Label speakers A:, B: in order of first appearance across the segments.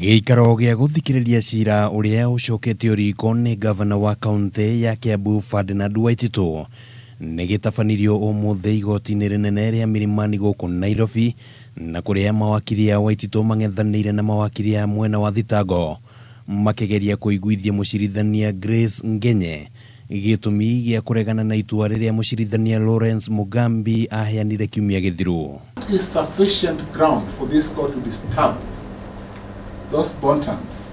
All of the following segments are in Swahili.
A: Gĩikaro gĩa guthikiriria ciira uria ucoketio riko ni ngavana wa kaunti ya Kiambu Ferinard Waititu nĩ gĩtabanirio ũmũthĩ igoti-ini rinene ria Milimani guku Nairobi, na kuria mawakiri ya Waititu mungethaniro na mawakiri ya mwena wa thitango makigeria kuiguithia mucirithania Grace Ngenye gĩtũmi gĩa kuregana na itua riria mucirithania Lawrence Mugambi aheanire kiumia gĩthiru.
B: It is sufficient ground for this court to disturb those bond-terms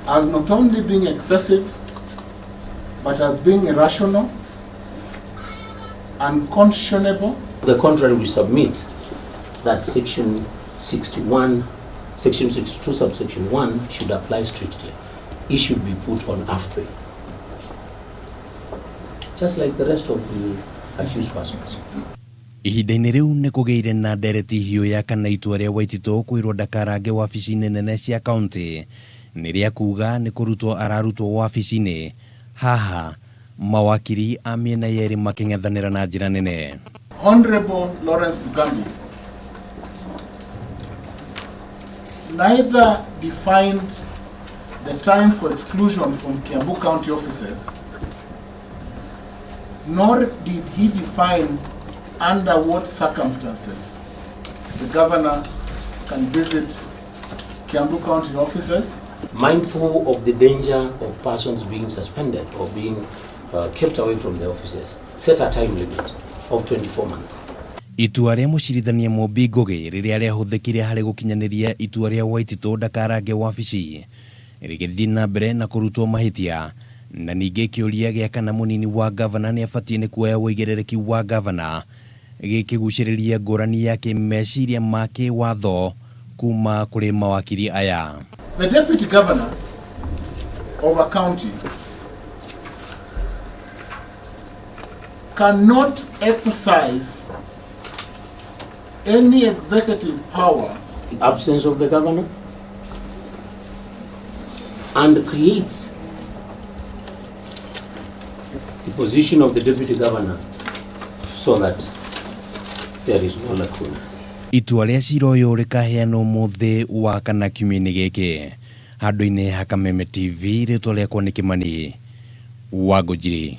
B: as not only being excessive, but as being irrational, unconscionable.
C: The contrary, we submit that section 62 subsection 1 should apply strictly. It should be put on AFPRI, just like the rest of the accused persons.
A: Ihinda-inĩ rĩu nĩ kũgĩire na ndereti hiũ ya kana itua rĩa Waititu kuirwo ndakarange wabici-inĩ nene cia kaunti nĩ rĩa kuga nĩ kũrutwo ararutwo wabici-inĩ. Haha mawakiri a mĩena yerĩ makĩng'ethanĩra na njĩra nene.
B: Honorable Lawrence Mugambi neither defined the time for exclusion from Kiambu County offices, nor did he define under what circumstances the governor can visit Kiambu County offices.
C: Mindful of the danger of persons being suspended or being kept away from the offices, set a time limit of 24 months.
A: Itua rĩa mucirithania Mũmbi Ngugi rĩrĩa rĩahũthĩkire harĩ gũkinyanĩria itua rĩa Waititu ndakarange wabici rĩgĩthiĩ na mbere na kũrutwo mahĩtia, na ningĩ kĩũria gĩa kana mũnini wa gavana nĩ abatie nĩ kuoya wĩigĩrĩrĩki wa gavana gĩkĩgucĩrĩria ngũrani ya kĩmeciria ma kĩwatho kuma kũrĩ mawakiri aya.
B: The deputy governor of a county cannot exercise any executive power
C: In absence of the governor, and creates the position of the deputy governor so that there is no lacuna.
A: Itua rĩa ciira ũyũ rĩkaheanwo ũmũthĩ wa kana kiumia-inĩ gĩkĩ handũ-inĩ ha Kameme TV. Rĩtwa rĩakwa nĩ Kimani wa Ngũnjiri.